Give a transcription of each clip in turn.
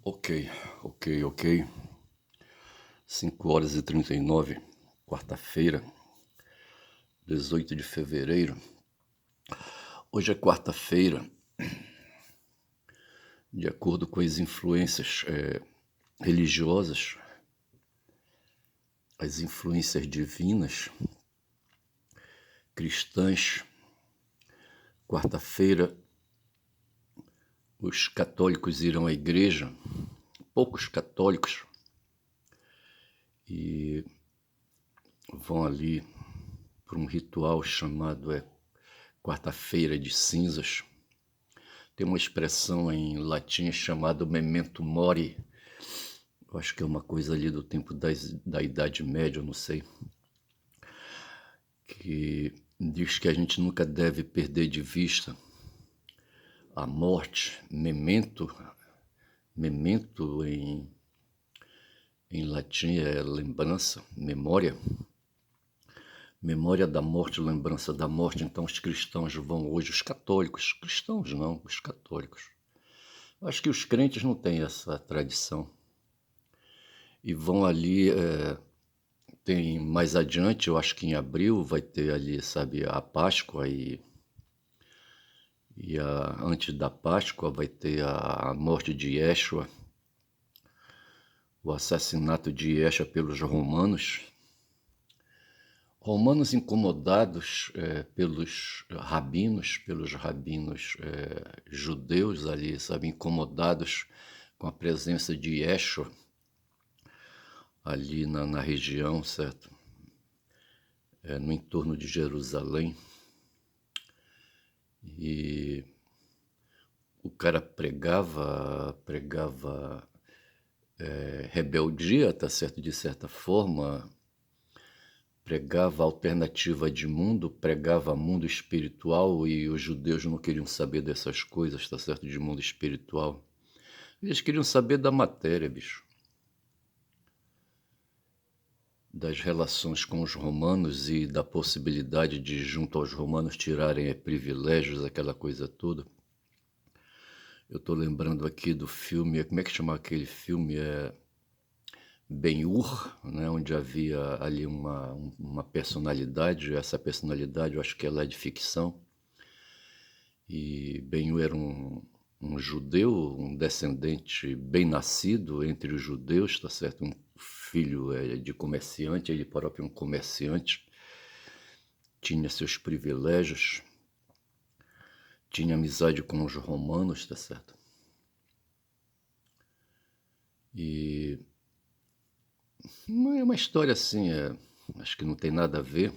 Ok, ok. 5h39, quarta-feira, 18 de fevereiro. Hoje é quarta-feira, de acordo com as influências religiosas, as influências divinas, cristãs. Quarta-feira, os católicos irão à igreja, poucos católicos, e vão ali para um ritual chamado Quarta-feira de Cinzas. Tem uma expressão em latim chamada memento mori. Eu acho que é uma coisa ali do tempo da Idade Média, eu não sei, que diz que a gente nunca deve perder de vista a morte. Memento em latim é lembrança, memória. Memória da morte, lembrança da morte. Então os cristãos vão hoje, os católicos, cristãos não, os católicos. Eu acho que os crentes não têm essa tradição. E vão ali, tem mais adiante, eu acho que em abril vai ter ali, sabe, a Páscoa antes da Páscoa vai ter a morte de Yeshua, o assassinato de Yeshua pelos romanos. Romanos incomodados pelos rabinos judeus ali, sabe, incomodados com a presença de Yeshua ali na região, certo? No entorno de Jerusalém. E o cara pregava rebeldia, tá certo, de certa forma, pregava alternativa de mundo, pregava mundo espiritual, e os judeus não queriam saber dessas coisas, tá certo, de mundo espiritual. Eles queriam saber da matéria, bicho. Das relações com os romanos e da possibilidade de, junto aos romanos, tirarem privilégios, aquela coisa toda. Eu tô lembrando aqui do filme, como é que chama aquele filme? Ben-Hur, né, onde havia ali uma personalidade. Essa personalidade, eu acho que ela é de ficção, e Ben-Hur era um judeu, um descendente bem nascido entre os judeus, tá certo? Um filho de comerciante, ele próprio um comerciante, tinha seus privilégios, tinha amizade com os romanos, tá certo? E é uma história assim, acho que não tem nada a ver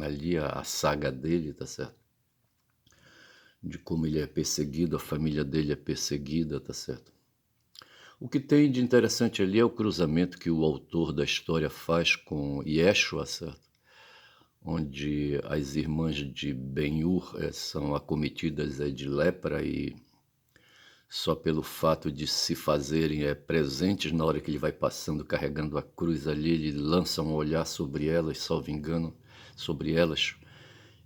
ali a saga dele, tá certo? De como ele é perseguido, a família dele é perseguida, tá certo? O que tem de interessante ali é o cruzamento que o autor da história faz com Yeshua, certo? Onde as irmãs de Ben-Hur são acometidas de lepra, e só pelo fato de se fazerem presentes na hora que ele vai passando carregando a cruz ali, ele lança um olhar sobre elas, salvo engano, sobre elas,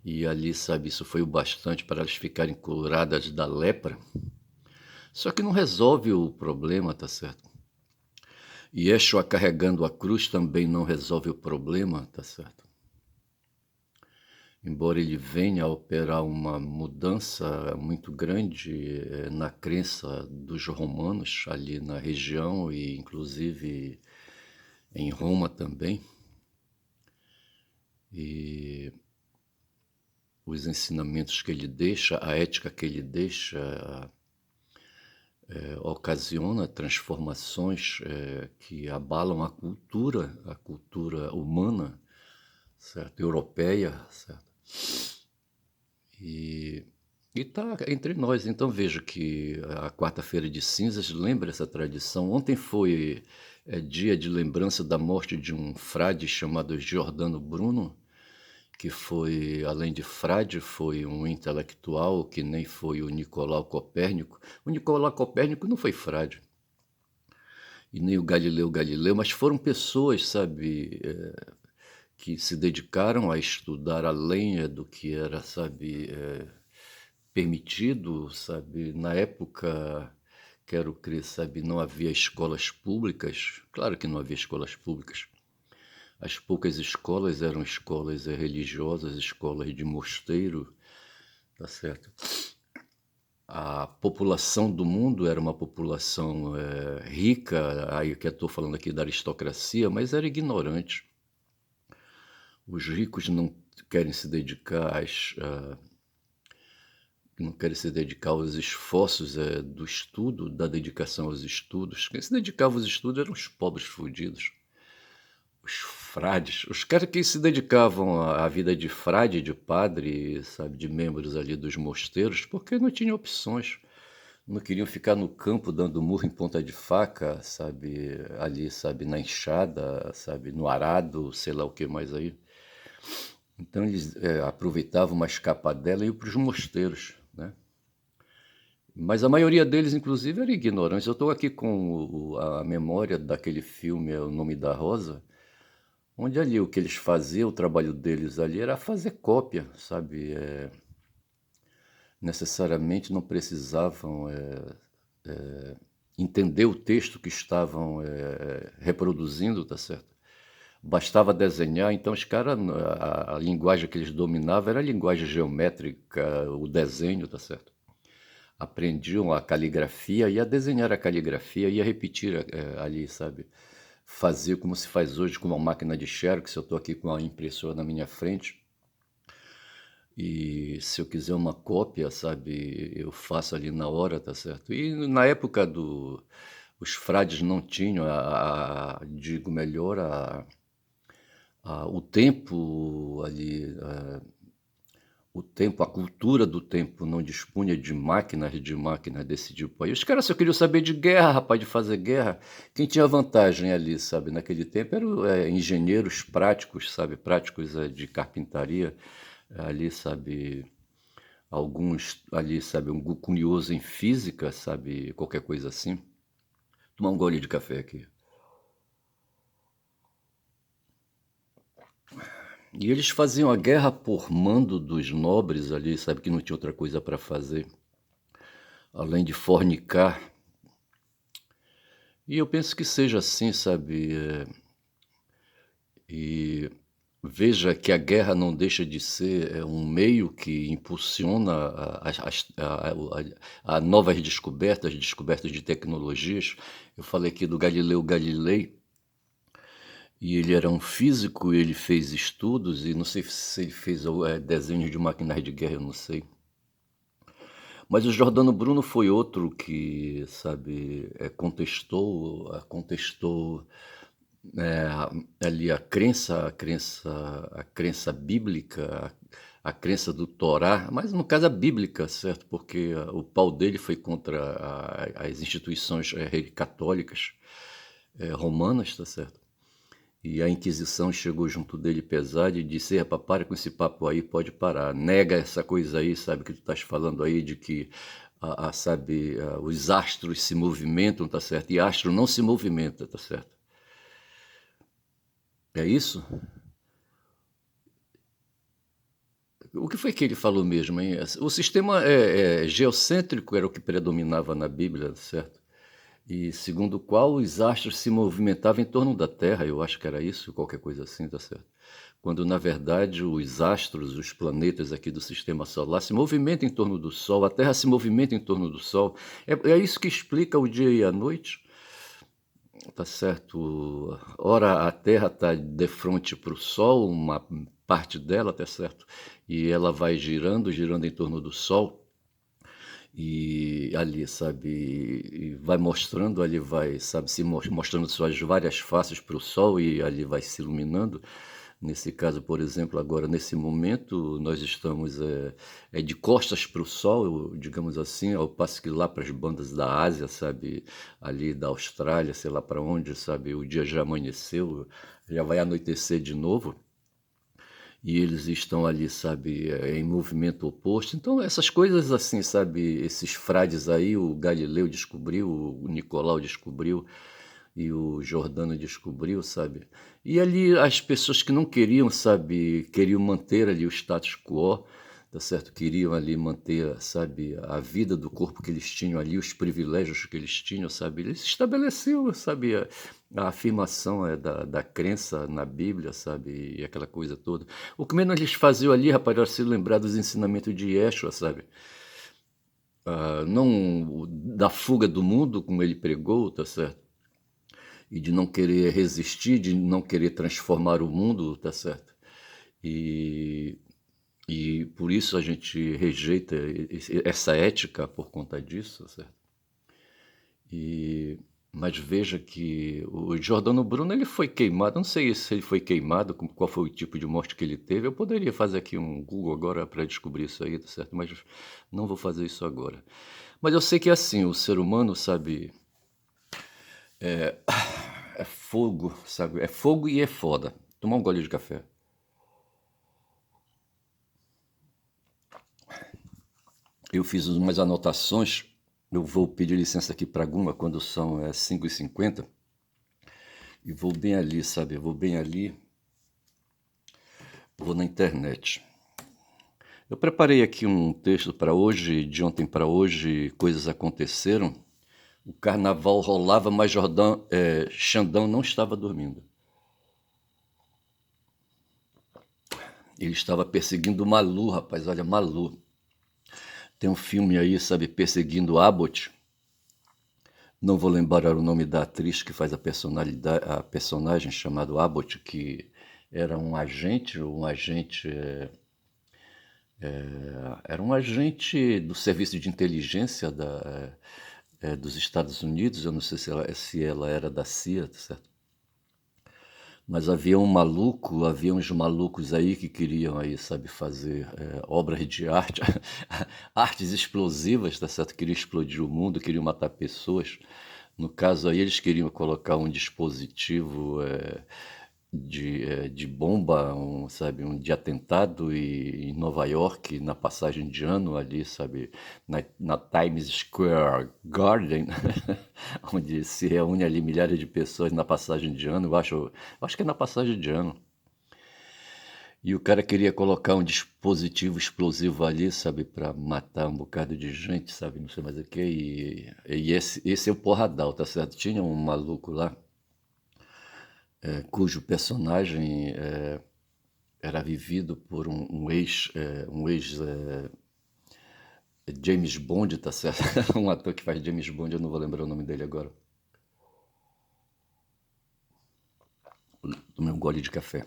e ali, sabe, isso foi o bastante para elas ficarem curadas da lepra. Só que não resolve o problema, tá certo? E Yeshua carregando a cruz também não resolve o problema, tá certo? Embora ele venha a operar uma mudança muito grande na crença dos romanos ali na região, e inclusive em Roma também, e os ensinamentos que ele deixa, a ética que ele deixa, ocasiona transformações que abalam a cultura humana, certo? Europeia, certo? E está entre nós. Então vejo que a quarta-feira de cinzas lembra essa tradição. Ontem foi dia de lembrança da morte de um frade chamado Giordano Bruno, que foi, além de frade, foi um intelectual, que nem foi o Nicolau Copérnico. O Nicolau Copérnico não foi frade, e nem o Galileu Galileu, mas foram pessoas, sabe, que se dedicaram a estudar além do que era, sabe, permitido, sabe, na época quero crer, sabe, não havia escolas públicas. Claro que não havia escolas públicas. As poucas escolas eram escolas religiosas, escolas de mosteiro, tá certo? A população do mundo era uma população rica, aí que eu estou falando aqui da aristocracia, mas era ignorante. Os ricos não querem se dedicar não querem se dedicar aos esforços do estudo, da dedicação aos estudos. Quem se dedicava aos estudos eram os pobres fudidos, os frades, os caras que se dedicavam à vida de frade, de padre, sabe, de membros ali dos mosteiros, porque não tinham opções. Não queriam ficar no campo dando murro em ponta de faca, sabe, ali, sabe, na enxada, sabe, no arado, sei lá o que mais aí. Então eles aproveitavam uma escapadela e iam para os mosteiros, né? Mas a maioria deles, inclusive, era ignorante. Eu estou aqui com a memória daquele filme, O Nome da Rosa, onde ali o que eles faziam, o trabalho deles ali era fazer cópia, sabe? Necessariamente não precisavam entender o texto que estavam reproduzindo, tá certo? Bastava desenhar, então os caras, a linguagem que eles dominavam era a linguagem geométrica, o desenho, tá certo? Aprendiam a caligrafia, ia desenhar a caligrafia, ia repetir ali, sabe? Fazer como se faz hoje com uma máquina de xerox. Eu estou aqui com a impressora na minha frente e se eu quiser uma cópia, sabe, eu faço ali na hora, tá certo? E na época os frades não tinham, digo melhor, o tempo ali, o tempo, a cultura do tempo não dispunha de máquinas desse tipo aí. Os caras só queriam saber de guerra, rapaz, de fazer guerra. Quem tinha vantagem ali, sabe, naquele tempo eram engenheiros práticos, sabe, práticos de carpintaria, ali, sabe, alguns ali, sabe, um curioso em física, sabe, qualquer coisa assim. Tomar um gole de café aqui. E eles faziam a guerra por mando dos nobres ali, sabe, que não tinha outra coisa para fazer, além de fornicar. E eu penso que seja assim, sabe? E veja que a guerra não deixa de ser um meio que impulsiona a novas descobertas, descobertas de tecnologias. Eu falei aqui do Galileu Galilei, e ele era um físico, ele fez estudos, e não sei se ele fez desenhos de máquinas de guerra, eu não sei. Mas o Jordano Bruno foi outro que, sabe, contestou é, ali a crença bíblica, a crença do Torá, mas no caso a bíblica, certo? Porque o pau dele foi contra as instituições católicas romanas, tá certo? E a Inquisição chegou junto dele pesado e disse: rapaz, para com esse papo aí, pode parar. Nega essa coisa aí, sabe, que tu estás falando aí de que, sabe, os astros se movimentam, tá certo? E astro não se movimenta, tá certo? É isso? O que foi que ele falou mesmo, hein? O sistema geocêntrico era o que predominava na Bíblia, certo? E segundo o qual os astros se movimentavam em torno da Terra, eu acho que era isso, qualquer coisa assim, tá certo? Quando na verdade os astros, os planetas aqui do sistema solar se movimentam em torno do Sol, a Terra se movimenta em torno do Sol. É isso que explica o dia e a noite, tá certo? Ora a Terra está de frente para o Sol, uma parte dela, tá certo? E ela vai girando, girando em torno do Sol. E ali, sabe, e vai mostrando, ali vai, sabe, mostrando suas várias faces para o sol e ali vai se iluminando. Nesse caso, por exemplo, agora nesse momento, nós estamos de costas para o sol, digamos assim, ao passo que lá para as bandas da Ásia, sabe, ali da Austrália, sei lá para onde, sabe, o dia já amanheceu, já vai anoitecer de novo e eles estão ali, sabe, em movimento oposto. Então, essas coisas assim, sabe, esses frades aí, o Galileu descobriu, o Nicolau descobriu e o Jordano descobriu, sabe? E ali as pessoas que não queriam, sabe, queriam manter ali o status quo, tá certo? Queriam ali manter, sabe, a vida do corpo que eles tinham ali, os privilégios que eles tinham, sabe? Eles estabeleciam, sabe, a afirmação da crença na Bíblia, sabe? E aquela coisa toda. O que menos eles faziam ali, rapaz, era se lembrar dos ensinamentos de Yeshua, sabe? Não da fuga do mundo, como ele pregou, tá certo? E de não querer resistir, de não querer transformar o mundo, tá certo? E, e por isso a gente rejeita essa ética por conta disso, tá certo? E, mas veja que o Giordano Bruno ele foi queimado, não sei se ele foi queimado, qual foi o tipo de morte que ele teve. Eu poderia fazer aqui um Google agora para descobrir isso aí, tá certo? Mas não vou fazer isso agora. Mas eu sei que é assim, o ser humano, sabe, é fogo, sabe? É fogo e é foda. Tomar um gole de café. Eu fiz umas anotações, eu vou pedir licença aqui para Guma quando são 5h50 e vou bem ali, sabe? Eu vou bem ali, vou na internet. Eu preparei aqui um texto para hoje, de ontem para hoje, coisas aconteceram. O carnaval rolava, mas Xandão não estava dormindo. Ele estava perseguindo Malu, rapaz, olha, Malu. Tem um filme aí, sabe, Perseguindo Abbott. Não vou lembrar o nome da atriz que faz a personagem chamado Abbott, que era era um agente do serviço de inteligência dos Estados Unidos. Eu não sei se ela era da CIA, tá certo? Mas havia uns malucos aí que queriam aí, sabe, fazer obras de arte, artes explosivas, tá certo? Queriam explodir o mundo, queriam matar pessoas. No caso aí, eles queriam colocar um dispositivo de bomba, sabe, de atentado em Nova York, na passagem de ano ali, sabe, na Times Square Garden, onde se reúne ali milhares de pessoas na passagem de ano, eu acho que é na passagem de ano. E o cara queria colocar um dispositivo explosivo ali, sabe, para matar um bocado de gente, sabe, não sei mais o que. E esse é o porradal, tá certo? Tinha um maluco lá, cujo personagem era vivido por um ex James Bond, tá certo? Um ator que faz James Bond, eu não vou lembrar o nome dele agora. Tomei um gole de café.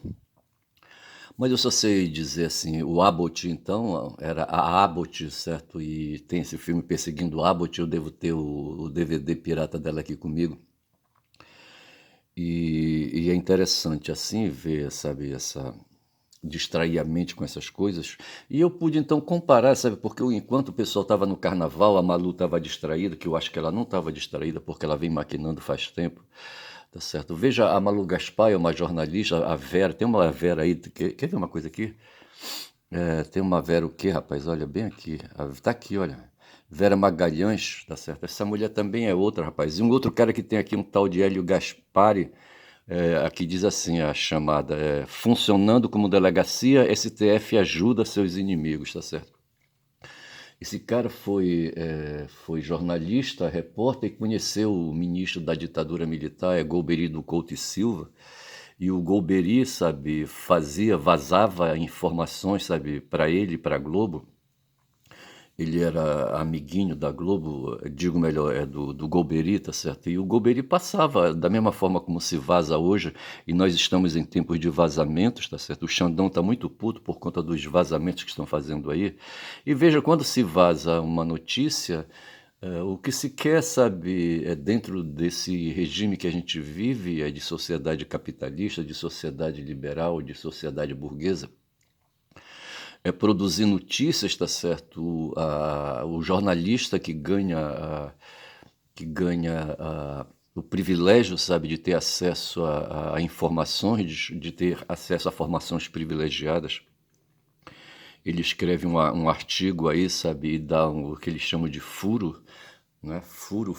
Mas eu só sei dizer assim, o Abbott, então, era a Abbott, certo? E tem esse filme Perseguindo o Abbott, eu devo ter o DVD pirata dela aqui comigo. E é interessante assim ver, sabe, distrair a mente com essas coisas. E eu pude então comparar, sabe, porque enquanto o pessoal estava no carnaval, a Malu estava distraída, que eu acho que ela não estava distraída porque ela vem maquinando faz tempo, tá certo? Veja, a Malu Gaspar é uma jornalista, a Vera, tem uma Vera aí, quer ver uma coisa aqui? Tem uma Vera o quê, rapaz? Olha, bem aqui, tá aqui, olha. Vera Magalhães, tá certo? Essa mulher também é outra, rapaz. E um outro cara que tem aqui, um tal de Hélio Gaspari, aqui diz assim a chamada, funcionando como delegacia, STF ajuda seus inimigos, tá certo? Esse cara foi jornalista, repórter e conheceu o ministro da ditadura militar, Golbery do Couto e Silva. E o Golbery, sabe, vazava informações, sabe, para ele, para a Globo. Ele era amiguinho da Globo, digo melhor, do Golbery, tá certo? E o Golbery passava da mesma forma como se vaza hoje, e nós estamos em tempos de vazamentos, tá certo? O Xandão tá muito puto por conta dos vazamentos que estão fazendo aí. E veja, quando se vaza uma notícia, o que se quer, sabe, dentro desse regime que a gente vive, de sociedade capitalista, de sociedade liberal, de sociedade burguesa, produzir notícias, tá certo? O jornalista que ganha o privilégio, sabe, de ter acesso a informações, de ter acesso a formações privilegiadas. Ele escreve um artigo aí, sabe, e dá o que eles chamam de furo, né? Furo.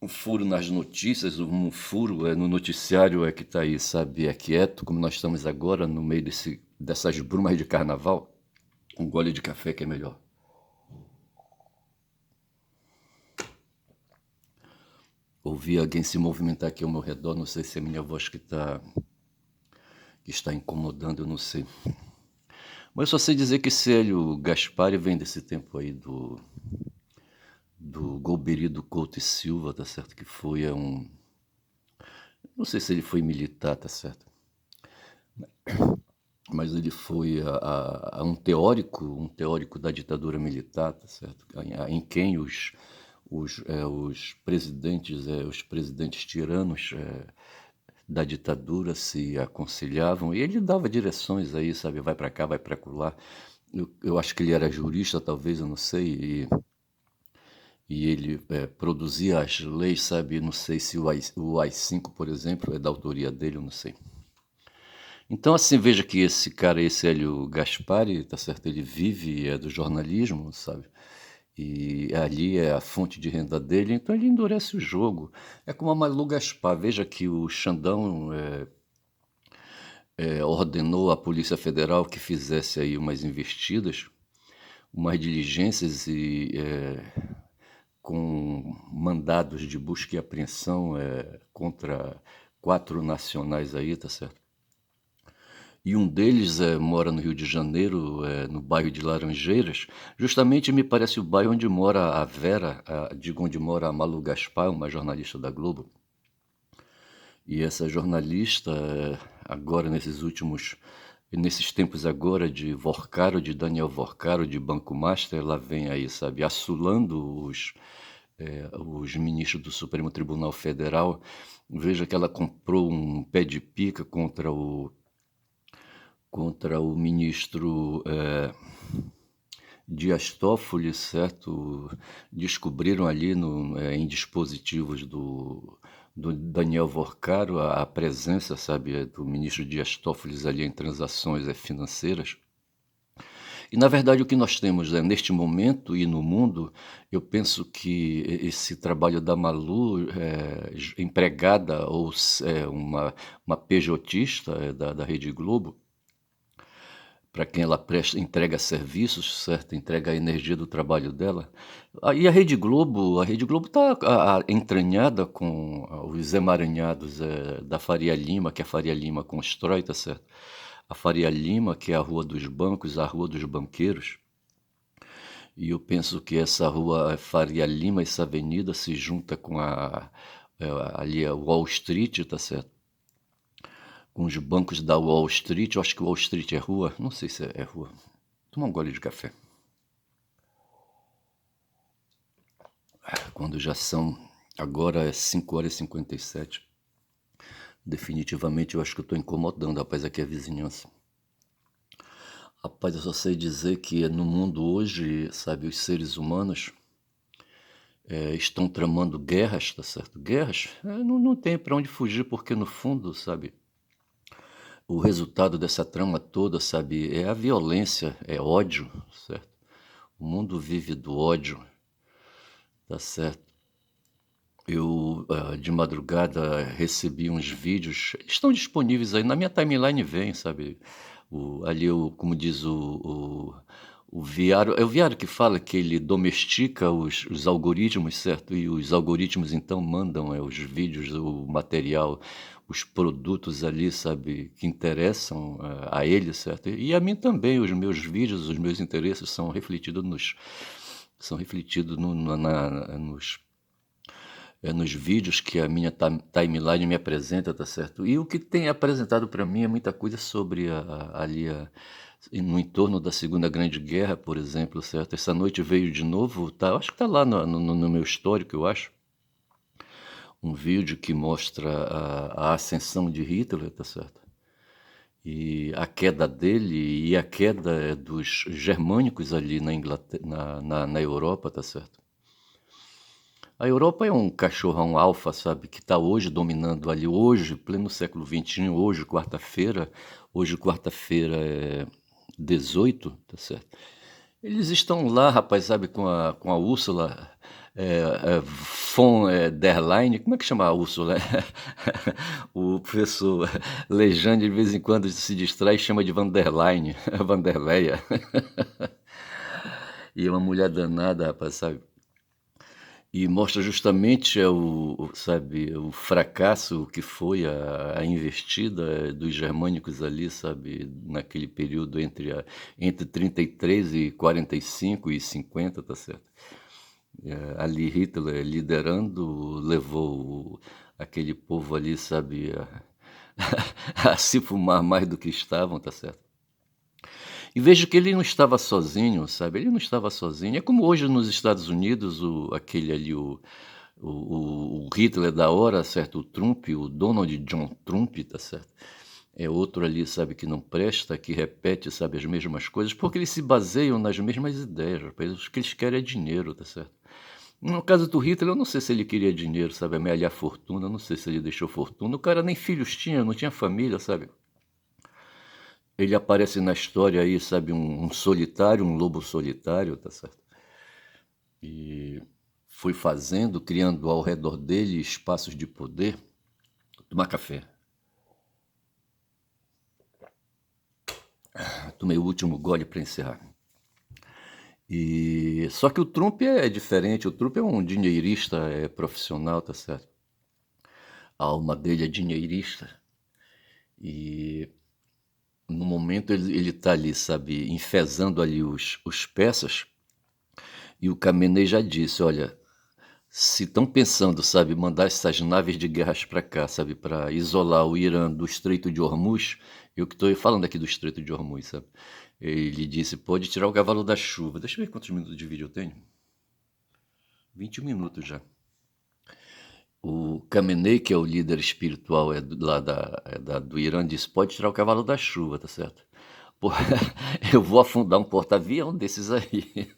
Um furo nas notícias, um furo no noticiário que está aí, sabe, quieto, como nós estamos agora, no meio dessas brumas de carnaval. Um gole de café que é melhor. Ouvi alguém se movimentar aqui ao meu redor, não sei se é a minha voz que está incomodando, eu não sei. Mas eu só sei dizer que esse Hélio Gaspari vem desse tempo aí do Golbery do Couto e Silva, tá certo? Que foi não sei se ele foi militar, tá certo? Mas ele foi um teórico da ditadura militar, tá certo? Em quem os presidentes tiranos da ditadura se aconselhavam, e ele dava direções aí, sabe? Vai para cá, vai para lá. Eu acho que ele era jurista, talvez, eu não sei, e ele produzia as leis, sabe? Não sei se o AI-5, por exemplo, é da autoria dele, eu não sei. Então, assim, veja que esse cara, esse Hélio Gaspari, tá certo? Ele vive do jornalismo, sabe? E ali é a fonte de renda dele, então ele endurece o jogo. É como a Malu Gaspar. Veja que o Xandão ordenou à Polícia Federal que fizesse aí umas investidas, umas diligências com mandados de busca e apreensão contra 4 nacionais aí, tá certo? E um deles mora no Rio de Janeiro, no bairro de Laranjeiras. Justamente me parece o bairro onde mora a Vera, digo, onde mora a Malu Gaspar, uma jornalista da Globo. E essa jornalista, agora nesses tempos agora de Vorcaro, de Daniel Vorcaro, de Banco Master, ela vem aí, sabe, assulando os ministros do Supremo Tribunal Federal. Veja que ela comprou um pé de pica contra o ministro Dias Toffoli, certo? Descobriram ali em dispositivos do Daniel Vorcaro a presença, sabe, do ministro Dias Toffoli ali em transações financeiras. E, na verdade, o que nós temos neste momento e no mundo, eu penso que esse trabalho da Malu, empregada ou uma pejotista da Rede Globo, para quem ela entrega serviços, certo? Entrega a energia do trabalho dela. E a Rede Globo está entranhada com os emaranhados da Faria Lima, que a Faria Lima constrói, tá certo? A Faria Lima, que é a Rua dos Bancos, a Rua dos Banqueiros. E eu penso que essa rua Faria Lima, essa avenida, se junta com ali a Wall Street, tá certo? Com os bancos da Wall Street. Eu acho que Wall Street é rua, não sei se é rua. Toma um gole de café. Quando já são, agora é 5h57. Definitivamente eu acho que eu estou incomodando, rapaz, aqui a vizinhança. Rapaz, eu só sei dizer que no mundo hoje, sabe, os seres humanos estão tramando guerras, tá certo? Guerras, não tem para onde fugir, porque no fundo, sabe, o resultado dessa trama toda, sabe, é a violência, é ódio, certo? O mundo vive do ódio, tá certo? Eu, de madrugada, recebi uns vídeos, estão disponíveis aí, na minha timeline vem, sabe? Ali, como diz o Viário, é o Viário que fala que ele domestica os algoritmos, certo? E os algoritmos então mandam os vídeos, o material, os produtos ali, sabe, que interessam a ele, certo? E a mim também, os meus vídeos, os meus interesses são refletidos nos vídeos que a minha timeline me apresenta, tá certo? E o que tem apresentado para mim é muita coisa sobre no entorno da Segunda Grande Guerra, por exemplo, certo? Essa noite veio de novo, tá, acho que tá lá no meu histórico, eu acho, um vídeo que mostra a ascensão de Hitler, tá certo? E a queda dele e a queda dos germânicos ali na Inglaterra, na Europa, tá certo? A Europa é um cachorrão alfa, sabe, que está hoje dominando ali, hoje, pleno século XXI, hoje quarta-feira é 18, tá certo? Eles estão lá, rapaz, sabe, com a Úrsula, von der Leyen, como é que chama a Úrsula? O professor Lejane, de vez em quando, se distrai e chama de van der Leyen, Vanderleia. E é uma mulher danada, rapaz, sabe. E mostra justamente, sabe, o fracasso que foi a investida dos germânicos ali, sabe, naquele período entre 33 e 45 e 50, tá certo. Ali Hitler liderando levou aquele povo ali, sabe, a se fumar mais do que estavam, tá certo. E vejo que ele não estava sozinho, sabe, ele não estava sozinho. É como hoje nos Estados Unidos, aquele ali, o Hitler da hora, certo, o Trump, o Donald John Trump, tá certo. É outro ali, sabe, que não presta, que repete, sabe, as mesmas coisas, porque eles se baseiam nas mesmas ideias, rapaz. O que eles querem é dinheiro, tá certo. No caso do Hitler, eu não sei se ele queria dinheiro, sabe, amealhar fortuna, eu não sei se ele deixou fortuna. O cara nem filhos tinha, não tinha família, sabe. Ele aparece na história aí, sabe, um solitário, um lobo solitário, tá certo. E foi fazendo, criando ao redor dele espaços de poder. Tomar café. Tomei o último gole para encerrar. E só que o Trump é diferente, o Trump é um dinheirista, profissional, tá certo. A alma dele é dinheirista. E no momento ele tá ali, sabe, enfezando ali os persas, e o Khamenei já disse: "Olha, se estão pensando, sabe, mandar essas naves de guerras para cá, sabe, para isolar o Irã do Estreito de Hormuz", eu que estou falando aqui do Estreito de Hormuz, sabe. Ele disse: "Pode tirar o cavalo da chuva". Deixa eu ver quantos minutos de vídeo eu tenho. 20 minutos já. O Khamenei, que é o líder espiritual, lá do Irã, disse: "Pode tirar o cavalo da chuva", tá certo. Pô, eu vou afundar um porta-avião desses aí.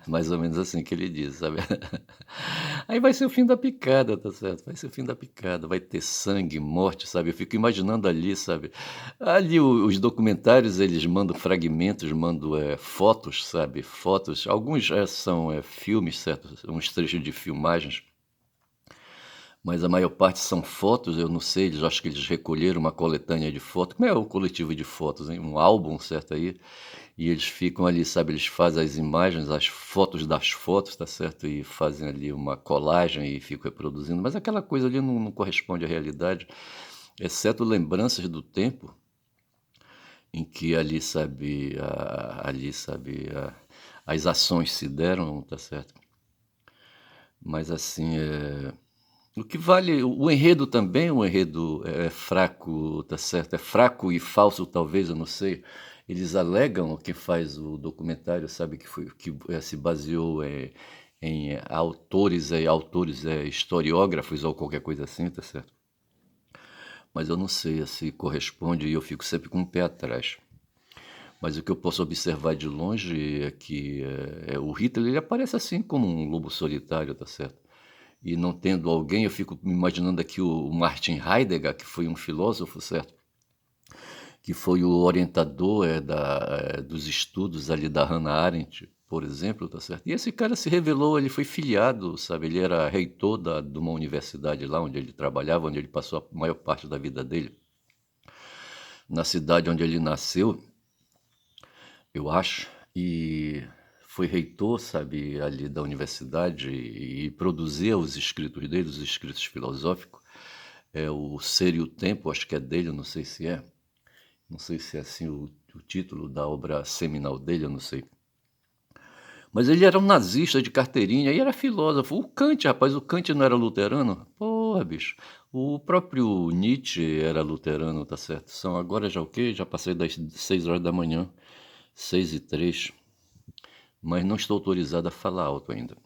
Mais ou menos assim que ele diz, sabe. Aí vai ser o fim da picada, tá certo, vai ser o fim da picada, vai ter sangue, morte, sabe. Eu fico imaginando ali, sabe, ali os documentários eles mandam fragmentos, mandam, fotos, sabe, fotos, alguns, são, filmes, certo, uns trechos de filmagens, mas a maior parte são fotos, eu não sei, eles acho que eles recolheram uma coletânea de fotos, como é o coletivo de fotos, hein, um álbum, certo, aí, e eles ficam ali, sabe, eles fazem as imagens, as fotos das fotos, tá certo, e fazem ali uma colagem e ficam reproduzindo, mas aquela coisa ali não corresponde à realidade, exceto lembranças do tempo em que ali, sabe, as ações se deram, tá certo. Mas assim, o que vale o enredo também, o enredo é fraco, tá certo, é fraco e falso talvez, eu não sei. Eles alegam, quem faz o documentário, sabe, que se baseou, em autores, historiógrafos ou qualquer coisa assim, tá certo. Mas eu não sei se corresponde e eu fico sempre com o pé atrás. Mas o que eu posso observar de longe é que, o Hitler ele aparece assim como um lobo solitário, tá certo. E não tendo alguém, eu fico me imaginando aqui o Martin Heidegger, que foi um filósofo, certo? Que foi o orientador, dos estudos ali da Hannah Arendt, por exemplo, tá certo. E esse cara se revelou, ele foi filiado, sabe, ele era reitor de uma universidade lá onde ele trabalhava, onde ele passou a maior parte da vida dele, na cidade onde ele nasceu, eu acho, e foi reitor, sabe, ali da universidade e produzia os escritos dele, os escritos filosóficos. É o Ser e o Tempo, acho que é dele, eu não sei se é. Não sei se é assim o título da obra seminal dele, eu não sei. Mas ele era um nazista de carteirinha e era filósofo. O Kant, rapaz, o Kant não era luterano? Porra, bicho. O próprio Nietzsche era luterano, tá certo? São agora já o quê? Já passei das 6 horas da manhã, 6h03, mas não estou autorizado a falar alto ainda.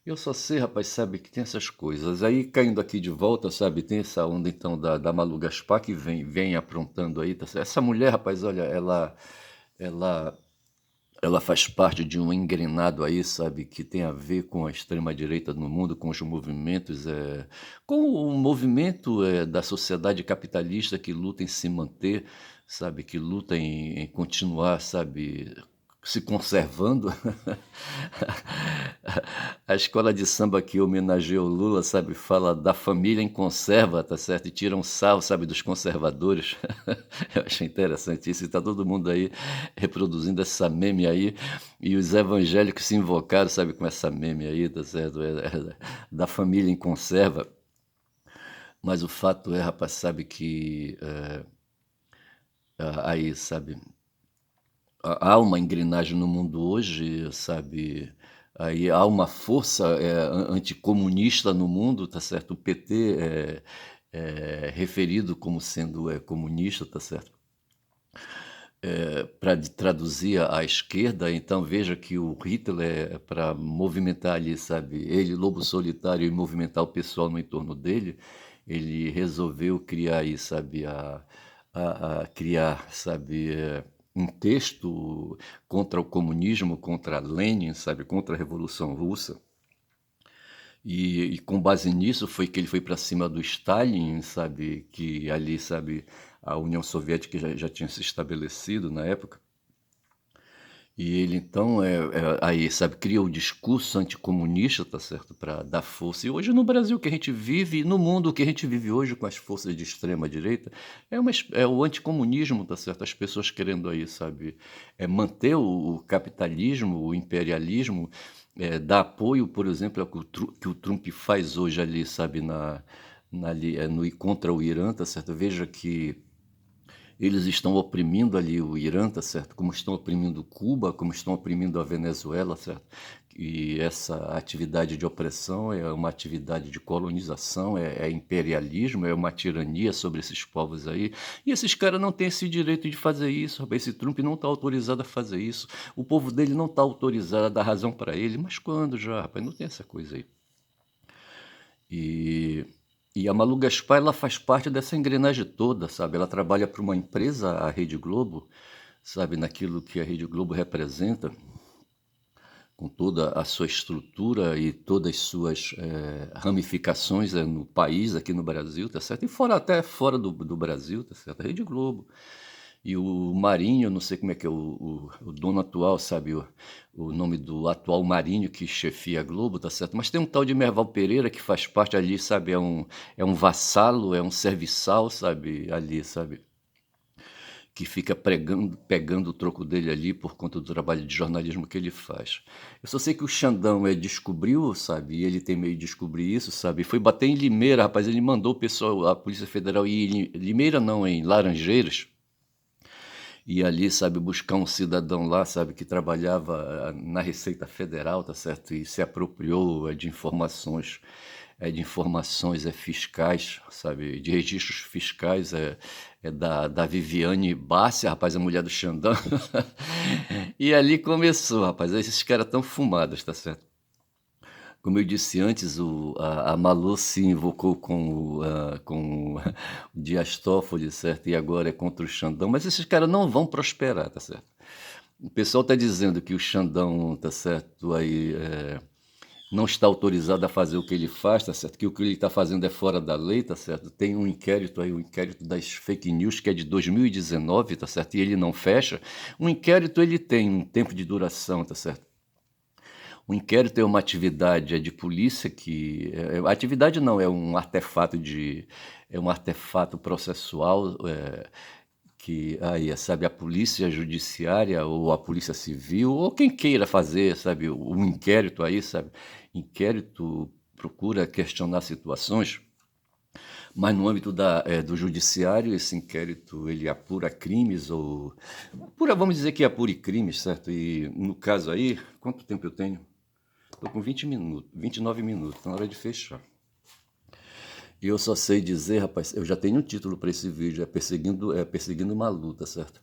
Eu só sei, rapaz, sabe, que tem essas coisas. Aí, caindo aqui de volta, sabe, tem essa onda, então, da Malu Gaspar, que vem aprontando aí, tá certo? Essa mulher, rapaz, olha, ela, ela faz parte de um engrenado aí, sabe, que tem a ver com a extrema-direita no mundo, com os movimentos, com o movimento, da sociedade capitalista que luta em se manter, sabe, que luta em continuar, sabe, se conservando. A escola de samba que homenageia o Lula, sabe, fala da família em conserva, tá certo? E tira um sarro, sabe, dos conservadores. Eu achei interessante isso, e tá todo mundo aí reproduzindo essa meme aí, e os evangélicos se invocaram, sabe, com essa meme aí, tá certo? Da família em conserva. Mas o fato é, rapaz, sabe, que aí, sabe, há uma engrenagem no mundo hoje, sabe, aí há uma força, anticomunista no mundo, tá certo? O PT é referido como sendo, comunista, tá certo? Para traduzir à esquerda, então veja que o Hitler, para movimentar ali, sabe, ele, lobo solitário, e movimentar o pessoal no entorno dele, ele resolveu criar aí, sabe, criar, sabe, um texto contra o comunismo, contra Lenin, sabe, contra a Revolução Russa. E com base nisso foi que ele foi para cima do Stalin, sabe, que ali, sabe, a União Soviética já tinha se estabelecido na época. E ele então, aí, sabe, cria o discurso anticomunista, tá certo, para dar força. E hoje no Brasil que a gente vive, no mundo que a gente vive hoje com as forças de extrema direita, é o anticomunismo, tá certo? As pessoas querendo aí, sabe, manter o capitalismo, o imperialismo, dar apoio, por exemplo, ao que o Trump faz hoje ali, sabe, ali, contra o Irã, tá certo? Veja que eles estão oprimindo ali o Irã, tá certo? Como estão oprimindo Cuba, como estão oprimindo a Venezuela, certo? E essa atividade de opressão é uma atividade de colonização, é imperialismo, é uma tirania sobre esses povos aí. E esses caras não têm esse direito de fazer isso, rapaz. Esse Trump não está autorizado a fazer isso. O povo dele não está autorizado a dar razão para ele. Mas quando já, rapaz? Não tem essa coisa aí. E, e a Malu Gaspar, ela faz parte dessa engrenagem toda, sabe? Ela trabalha para uma empresa, a Rede Globo, sabe? Naquilo que a Rede Globo representa, com toda a sua estrutura e todas as suas ramificações no país, aqui no Brasil, tá certo? E fora, até fora do Brasil, tá certo? A Rede Globo. E o Marinho, não sei como é que é o dono atual, sabe? O nome do atual Marinho que chefia a Globo, tá certo? Mas tem um tal de Merval Pereira que faz parte ali, sabe? É um vassalo, é um serviçal, sabe? Ali, sabe? Que fica pegando o troco dele ali por conta do trabalho de jornalismo que ele faz. Eu só sei que o Xandão descobriu, sabe? E ele tem meio de descobrir isso, sabe? Foi bater em Limeira, rapaz. Ele mandou o pessoal, a Polícia Federal ir em Limeira, não, em Laranjeiras. E ali, sabe, buscar um cidadão lá, sabe, que trabalhava na Receita Federal, tá certo? E se apropriou de informações fiscais, sabe, de registros fiscais, da Viviane Bárcia, rapaz, a mulher do Xandão. E ali começou, rapaz, esses caras tão fumados, tá certo? Como eu disse antes, a Malu se invocou com o Dias Toffoli, certo? E agora é contra o Xandão, mas esses caras não vão prosperar, tá certo? O pessoal está dizendo que o Xandão, tá certo, aí não está autorizado a fazer o que ele faz, tá certo? Que o que ele está fazendo é fora da lei, tá certo? Tem um inquérito aí, o inquérito das fake news, que é de 2019, tá certo? E ele não fecha. O inquérito, ele tem um tempo de duração, tá certo? O inquérito é uma atividade de polícia que atividade não, é um artefato processual, que aí, sabe, a polícia judiciária ou a polícia civil ou quem queira fazer, sabe, o inquérito aí, sabe, inquérito procura questionar situações, mas no âmbito do judiciário, esse inquérito ele apura crimes ou vamos dizer que apure crimes, certo? E no caso aí, quanto tempo eu tenho? Estou com 20 minutos, 29 minutos, está na hora de fechar. E eu só sei dizer, rapaz, eu já tenho um título para esse vídeo, Perseguindo uma Luta, certo?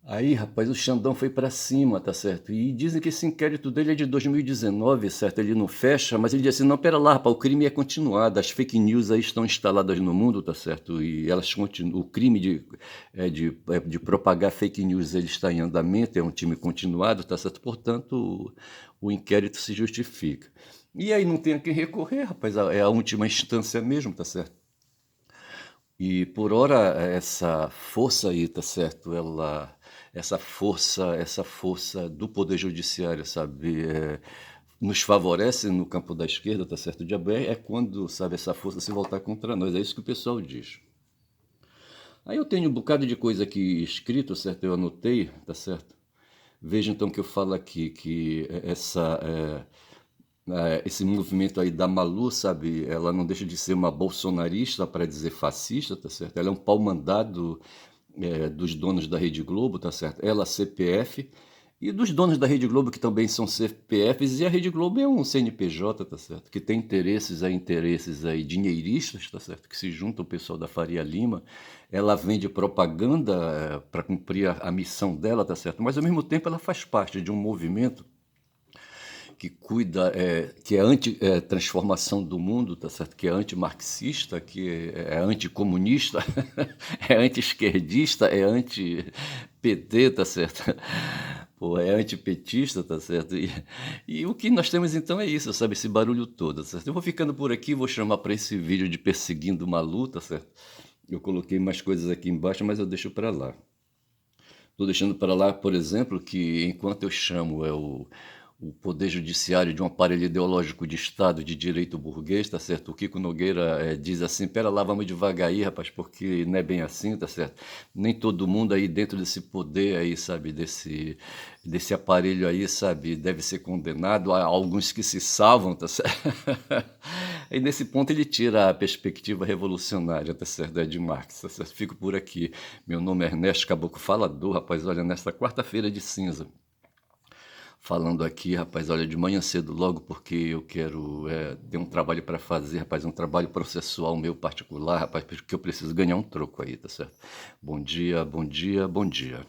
Aí, rapaz, o Xandão foi para cima, tá certo? E dizem que esse inquérito dele é de 2019, certo? Ele não fecha, mas ele diz assim, não, pera lá, rapaz, o crime é continuado, as fake news aí estão instaladas no mundo, tá certo? E elas continuam, o crime de propagar fake news, ele está em andamento, é um time continuado, tá certo? Portanto, o inquérito se justifica. E aí não tem a quem recorrer, rapaz, é a última instância mesmo, tá certo? E por ora essa força aí, tá certo? essa força do poder judiciário, sabe, nos favorece no campo da esquerda, tá certo? O diabo é quando, sabe, essa força se voltar contra nós, é isso que o pessoal diz. Aí eu tenho um bocado de coisa aqui escrito, certo? Eu anotei, tá certo? Veja então que eu falo aqui que esse movimento aí da Malu, sabe, ela não deixa de ser uma bolsonarista, para dizer fascista, tá certo? Ela é um pau-mandado dos donos da Rede Globo, tá certo? Ela, CPF, e dos donos da Rede Globo, que também são CPFs, e a Rede Globo é um CNPJ, tá certo? Que tem interesses aí dinheiristas, tá certo? Que se junta o pessoal da Faria Lima. Ela vende propaganda para cumprir a missão dela, tá certo? Mas ao mesmo tempo ela faz parte de um movimento que cuida, que é anti-transformação do mundo, tá certo? Que é anti-marxista, que é anticomunista, é anti-esquerdista, é anti-PT, tá certo? Pô, é antipetista, tá certo? E o que nós temos então é isso, sabe? Esse barulho todo, tá certo? Eu vou ficando por aqui, vou chamar para esse vídeo de perseguindo uma luta, certo? Eu coloquei mais coisas aqui embaixo, mas eu deixo para lá. Estou deixando para lá, por exemplo, que enquanto eu chamo o poder judiciário de um aparelho ideológico de Estado de direito burguês, tá certo? O Kiko Nogueira diz assim, pera lá, vamos devagar aí, rapaz, porque não é bem assim, tá certo? Nem todo mundo aí dentro desse poder aí, sabe, desse aparelho aí, sabe, deve ser condenado. Há alguns que se salvam, tá certo? E nesse ponto ele tira a perspectiva revolucionária, tá certo? É de Marx, tá certo? Fico por aqui. Meu nome é Ernesto Caboclo Falador, rapaz, olha, nesta quarta-feira de cinza, falando aqui, rapaz, olha, de manhã cedo logo, porque eu quero ter um trabalho para fazer, rapaz, um trabalho processual meu particular, rapaz, porque eu preciso ganhar um troco aí, tá certo? Bom dia, bom dia, bom dia.